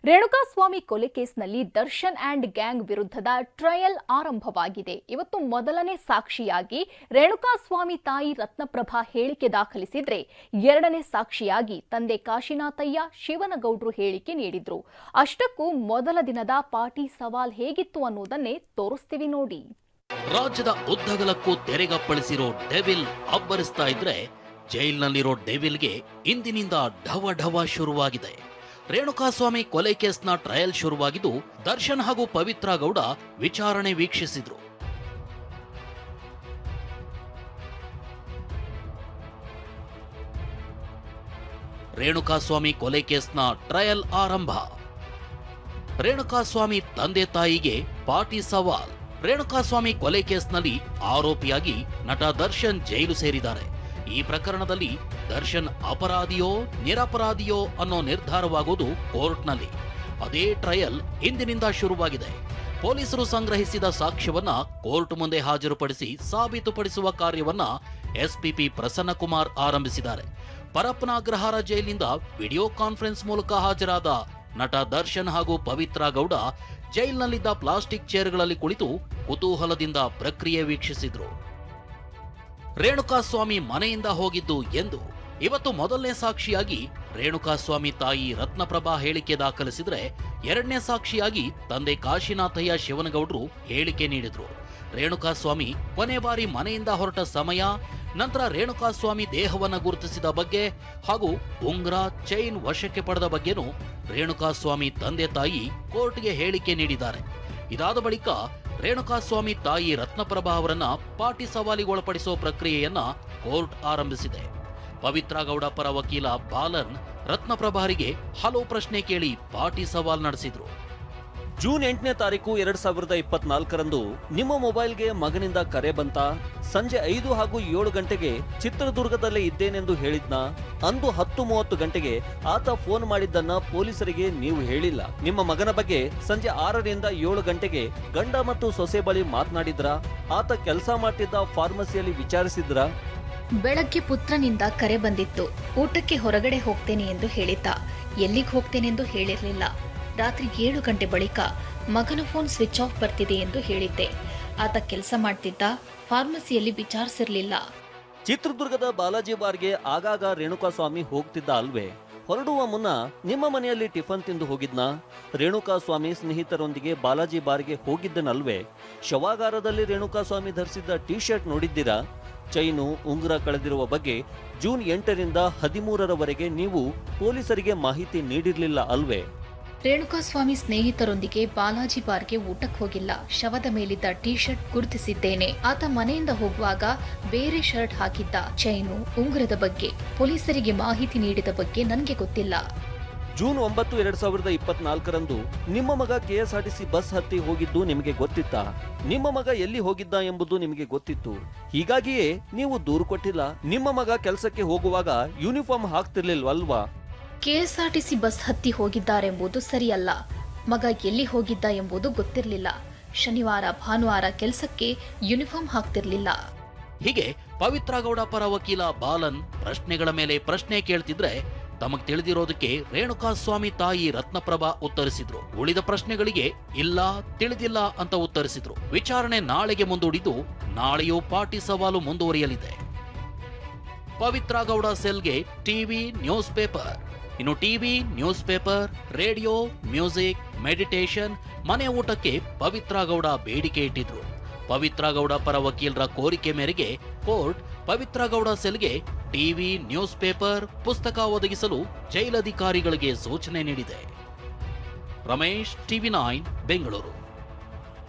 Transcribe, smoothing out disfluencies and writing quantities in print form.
ರೇಣುಕಾಸ್ವಾಮಿ ಕೊಲೆ ಕೇಸ್ನಲ್ಲಿ Darshan and gang ವಿರುದ್ಧದ ಟ್ರಯಲ್ ಆರಂಭವಾಗಿದೆ. ಇವತ್ತು ಮೊದಲನೇ ಸಾಕ್ಷಿಯಾಗಿ ರೇಣುಕಾಸ್ವಾಮಿ ತಾಯಿ ರತ್ನಪ್ರಭಾ ಹೇಳಿಕೆ ದಾಖಲಿಸಿದ್ರೆ, ಎರಡನೇ ಸಾಕ್ಷಿಯಾಗಿ ತಂದೆ ಕಾಶಿನಾಥಯ್ಯ ಶಿವನಗೌಡ್ರು ಹೇಳಿಕೆ ನೀಡಿದ್ರು. ಅಷ್ಟಕ್ಕೂ ಮೊದಲ ದಿನದ ಪಾಟಿ ಸವಾಲ್ ಹೇಗಿತ್ತು ಅನ್ನೋದನ್ನೇ ತೋರಿಸ್ತೀವಿ ನೋಡಿ. ರಾಜ್ಯದ ಉದ್ದಗಲಕ್ಕೂ ತೆರೆಗಪ್ಪಳಿಸಿರೋ ಡೆವಿಲ್ ಅಬ್ಬರಿಸ್ತಾ ಇದ್ರೆ, ಜೈಲ್ನಲ್ಲಿರೋ ಡೆವಿಲ್ಗೆ ಇಂದಿನಿಂದ ಢವ ಢವ ಶುರುವಾಗಿದೆ. ರೇಣುಕಾಸ್ವಾಮಿ ಕೊಲೆ ಕೇಸ್ನ ಟ್ರಯಲ್ ಶುರುವಾಗಿದ್ದು, ದರ್ಶನ್ ಹಾಗೂ ಪವಿತ್ರ ಗೌಡ ವಿಚಾರಣೆ ವೀಕ್ಷಿಸಿದ್ರು. ರೇಣುಕಾಸ್ವಾಮಿ ಕೊಲೆ ಕೇಸ್ನ ಟ್ರಯಲ್ ಆರಂಭ. ರೇಣುಕಾಸ್ವಾಮಿ ತಂದೆ ತಾಯಿಗೆ ಪಾಟಿ ಸವಾಲ್. ರೇಣುಕಾಸ್ವಾಮಿ ಕೊಲೆ ಕೇಸ್ನಲ್ಲಿ ಆರೋಪಿಯಾಗಿ ನಟ ದರ್ಶನ್ ಜೈಲು ಸೇರಿದ್ದಾರೆ. ಈ ಪ್ರಕರಣದಲ್ಲಿ ದರ್ಶನ್ ಅಪರಾಧಿಯೋ ನಿರಪರಾಧಿಯೋ ಅನ್ನೋ ನಿರ್ಧಾರವಾಗುವುದು ಕೋರ್ಟ್ನಲ್ಲಿ. ಅದೇ ಟ್ರಯಲ್ ಇಂದಿನಿಂದ ಶುರುವಾಗಿದೆ. ಪೊಲೀಸರು ಸಂಗ್ರಹಿಸಿದ ಸಾಕ್ಷ್ಯವನ್ನ ಕೋರ್ಟ್ ಮುಂದೆ ಹಾಜರುಪಡಿಸಿ ಸಾಬೀತುಪಡಿಸುವ ಕಾರ್ಯವನ್ನ ಎಸ್ಪಿಪಿ ಪ್ರಸನ್ನಕುಮಾರ್ ಆರಂಭಿಸಿದ್ದಾರೆ. ಪರಪ್ಪನ ಅಗ್ರಹಾರ ಜೈಲಿನಿಂದ ವಿಡಿಯೋ ಕಾನ್ಫರೆನ್ಸ್ ಮೂಲಕ ಹಾಜರಾದ ನಟ ದರ್ಶನ್ ಹಾಗೂ ಪವಿತ್ರ ಗೌಡ ಜೈಲಿನಲ್ಲಿದ್ದ ಪ್ಲಾಸ್ಟಿಕ್ ಚೇರ್ಗಳಲ್ಲಿ ಕುಳಿತು ಕುತೂಹಲದಿಂದ ಪ್ರಕ್ರಿಯೆ ವೀಕ್ಷಿಸಿದ್ರು. ರೇಣುಕಾಸ್ವಾಮಿ ಮನೆಯಿಂದ ಹೋಗಿದ್ದು ಎಂದು ಇವತ್ತು ಮೊದಲನೇ ಸಾಕ್ಷಿಯಾಗಿ ರೇಣುಕಾಸ್ವಾಮಿ ತಾಯಿ ರತ್ನಪ್ರಭಾ ಹೇಳಿಕೆ ದಾಖಲಿಸಿದ್ರೆ, ಎರಡನೇ ಸಾಕ್ಷಿಯಾಗಿ ತಂದೆ ಕಾಶಿನಾಥಯ್ಯ ಶಿವನಗೌಡ್ರು ಹೇಳಿಕೆ ನೀಡಿದ್ರು. ರೇಣುಕಾಸ್ವಾಮಿ ಕೊನೆ ಬಾರಿ ಮನೆಯಿಂದ ಹೊರಟ ಸಮಯ, ನಂತರ ರೇಣುಕಾಸ್ವಾಮಿ ದೇಹವನ್ನು ಗುರುತಿಸಿದ ಬಗ್ಗೆ ಹಾಗೂ ಉಂಗ್ರ ಚೈನ್ ವಶಕ್ಕೆ ಪಡೆದ ಬಗ್ಗೆನೂ ರೇಣುಕಾಸ್ವಾಮಿ ತಂದೆ ತಾಯಿ ಕೋರ್ಟ್ಗೆ ಹೇಳಿಕೆ ನೀಡಿದ್ದಾರೆ. ಇದಾದ ಬಳಿಕ ರೇಣುಕಾಸ್ವಾಮಿ ತಾಯಿ ರತ್ನಪ್ರಭಾ ಅವರನ್ನ ಪಾಟಿ ಸವಾಲಿಗೊಳಪಡಿಸೋ ಪ್ರಕ್ರಿಯೆಯನ್ನ ಕೋರ್ಟ್ ಆರಂಭಿಸಿದೆ. ಪವಿತ್ರ ಗೌಡ ಪರ ವಕೀಲ ಬಾಲನ್ ರತ್ನಪ್ರಭಾರಿಗೆ ಹಲವು ಪ್ರಶ್ನೆ ಕೇಳಿ ಪಾಟಿ ಸವಾಲ್ ನಡೆಸಿದ್ರು. ಜೂನ್ 8ನೇ ತಾರೀಕು 2024ರಂದು ನಿಮ್ಮ ಮೊಬೈಲ್ಗೆ ಮಗನಿಂದ ಕರೆ ಬಂತ? ಸಂಜೆ 5 ಹಾಗೂ 7 ಗಂಟೆಗೆ ಚಿತ್ರದುರ್ಗದಲ್ಲೇ ಇದ್ದೇನೆಂದು ಹೇಳಿದ್ನ? ಅಂದು 10:30 ಗಂಟೆಗೆ ಆತ ಫೋನ್ ಮಾಡಿದ್ದನ್ನ ಪೊಲೀಸರಿಗೆ ನೀವು ಹೇಳಿಲ್ಲ. ನಿಮ್ಮ ಮಗನ ಬಗ್ಗೆ ಸಂಜೆ 6ರಿಂದ 7 ಗಂಟೆಗೆ ಗಂಡ ಮತ್ತು ಸೊಸೆ ಬಳಿ ಮಾತನಾಡಿದ್ರ? ಆತ ಕೆಲಸ ಮಾಡ್ತಿದ್ದ ಫಾರ್ಮಸಿಯಲ್ಲಿ ವಿಚಾರಿಸಿದ್ರ? ಬೆಳಗ್ಗೆ ಪುತ್ರನಿಂದ ಕರೆ ಬಂದಿತ್ತು. ಊಟಕ್ಕೆ ಹೊರಗಡೆ ಹೋಗ್ತೇನೆ ಎಂದು ಹೇಳಿದ್ದ. ಎಲ್ಲಿಗೆ ಹೋಗ್ತೇನೆಂದು ಹೇಳಿರಲಿಲ್ಲ. ರಾತ್ರಿ 7 ಗಂಟೆ ಬಳಿಕ ಮಗನ ಫೋನ್ ಸ್ವಿಚ್ ಆಫ್ ಬರ್ತಿದೆ ಎಂದು ಹೇಳಿದ್ದೆ. ಆತ ಕೆಲಸ ಮಾಡ್ತಿದ್ದ, ಫಾರ್ಮಸಿಯಲ್ಲಿ ವಿಚಾರಿಸಿರ್ಲಿಲ್ಲ. ಚಿತ್ರದುರ್ಗದ ಬಾಲಾಜಿ ಬಾರ್ಗೆ ಆಗಾಗ ರೇಣುಕಾಸ್ವಾಮಿ ಹೋಗ್ತಿದ್ದ ಅಲ್ವೇ? ಹೊರಡುವ ಮುನ್ನ ನಿಮ್ಮ ಮನೆಯಲ್ಲಿ ಟಿಫನ್ ತಿಂದು ಹೋಗಿದ್ನಾ? ರೇಣುಕಾಸ್ವಾಮಿ ಸ್ನೇಹಿತರೊಂದಿಗೆ ಬಾಲಾಜಿ ಬಾರ್ಗೆ ಹೋಗಿದ್ದನಲ್ವೇ? ಶವಾಗಾರದಲ್ಲಿ ರೇಣುಕಾಸ್ವಾಮಿ ಧರಿಸಿದ್ದ ಟಿ ಶರ್ಟ್ ನೋಡಿದ್ದೀರಾ? ಚೈನು ಉಂಗುರ ಕಳೆದಿರುವ ಬಗ್ಗೆ ಜೂನ್ 8ರಿಂದ 13ರವರೆಗೆ ನೀವು ಪೊಲೀಸರಿಗೆ ಮಾಹಿತಿ ನೀಡಿರಲಿಲ್ಲ ಅಲ್ವೇ? ರೇಣುಕಾಸ್ವಾಮಿ ಸ್ನೇಹಿತರೊಂದಿಗೆ ಬಾಲಾಜಿ ಬಾರ್ಗೆ ಊಟಕ್ಕೆ ಹೋಗಿಲ್ಲ. ಶವದ ಮೇಲಿದ್ದ ಟಿ ಶರ್ಟ್ ಗುರುತಿಸಿದ್ದೇನೆ. ಆತ ಮನೆಯಿಂದ ಹೋಗುವಾಗ ಬೇರೆ ಶರ್ಟ್ ಹಾಕಿದ್ದ. ಚೈನು ಉಂಗುರದ ಬಗ್ಗೆ ಪೊಲೀಸರಿಗೆ ಮಾಹಿತಿ ನೀಡಿದ ಬಗ್ಗೆ ನನಗೆ ಗೊತ್ತಿಲ್ಲ. ಜೂನ್ 9, 2024ರಂದು ನಿಮ್ಮ ಮಗ ಕೆಎಸ್ಆರ್ಟಿಸಿ ಬಸ್ ಹತ್ತಿ ಹೋಗಿದ್ದು ನಿಮಗೆ ಗೊತ್ತಿತ್ತಾ? ನಿಮ್ಮ ಮಗ ಎಲ್ಲಿ ಹೋಗಿದ್ದ ಎಂಬುದು ನಿಮಗೆ ಗೊತ್ತಿತ್ತು. ಹೀಗಾಗಿಯೇ ನೀವು ದೂರು ಕೊಟ್ಟಿಲ್ಲ. ನಿಮ್ಮ ಮಗ ಕೆಲಸಕ್ಕೆ ಹೋಗುವಾಗ ಯೂನಿಫಾರ್ಮ್ ಹಾಕ್ತಿರ್ಲಿಲ್ವಲ್ವಾ? ಕೆಎಸ್ಆರ್ಟಿಸಿ ಬಸ್ ಹತ್ತಿ ಹೋಗಿದ್ದಾರೆಂಬುದು ಸರಿಯಲ್ಲ. ಮಗ ಎಲ್ಲಿ ಹೋಗಿದ್ದ ಎಂಬುದು ಗೊತ್ತಿರಲಿಲ್ಲ. ಶನಿವಾರ ಭಾನುವಾರ ಕೆಲಸಕ್ಕೆ ಯೂನಿಫಾರ್ಮ್ ಹಾಕ್ತಿರ್ಲಿಲ್ಲ. ಹೀಗೆ ಪವಿತ್ರ ಗೌಡ ಪರ ವಕೀಲ ಬಾಲನ್ ಪ್ರಶ್ನೆಗಳ ಮೇಲೆ ಪ್ರಶ್ನೆ ಕೇಳ್ತಿದ್ರೆ, ತಮಗ್ ತಿಳಿದಿರೋದಕ್ಕೆ ರೇಣುಕಾಸ್ವಾಮಿ ತಾಯಿ ರತ್ನಪ್ರಭಾ ಉತ್ತರಿಸಿದ್ರು. ಉಳಿದ ಪ್ರಶ್ನೆಗಳಿಗೆ ಇಲ್ಲ, ತಿಳಿದಿಲ್ಲ ಅಂತ ಉತ್ತರಿಸಿದ್ರು. ವಿಚಾರಣೆ ನಾಳೆಗೆ ಮುಂದೂಡಿದ್ದು, ನಾಳೆಯೂ ಪಾಟಿ ಸವಾಲು ಮುಂದುವರಿಯಲಿದೆ. Pavithra Gowda ಸೆಲ್ಗೆ TV, news paper. ಇನ್ನು TV, news paper, radio, music, meditation, ಮನೆ ಊಟಕ್ಕೆ ಪವಿತ್ರ ಗೌಡ ಬೇಡಿಕೆ ಇಟ್ಟಿದ್ರು. ಪವಿತ್ರ ಗೌಡ ಪರ ವಕೀಲರ ಕೋರಿಕೆ ಮೇರೆಗೆ court Pavithra Gowda ಸೆಲ್ಗೆ TV, news paper, ಪುಸ್ತಕ ಒದಗಿಸಲು ಜೈಲಧಿಕಾರಿಗಳಿಗೆ ಸೂಚನೆ ನೀಡಿದೆ. ರಮೇಶ್, ಟಿವಿ9 ಬೆಂಗಳೂರು.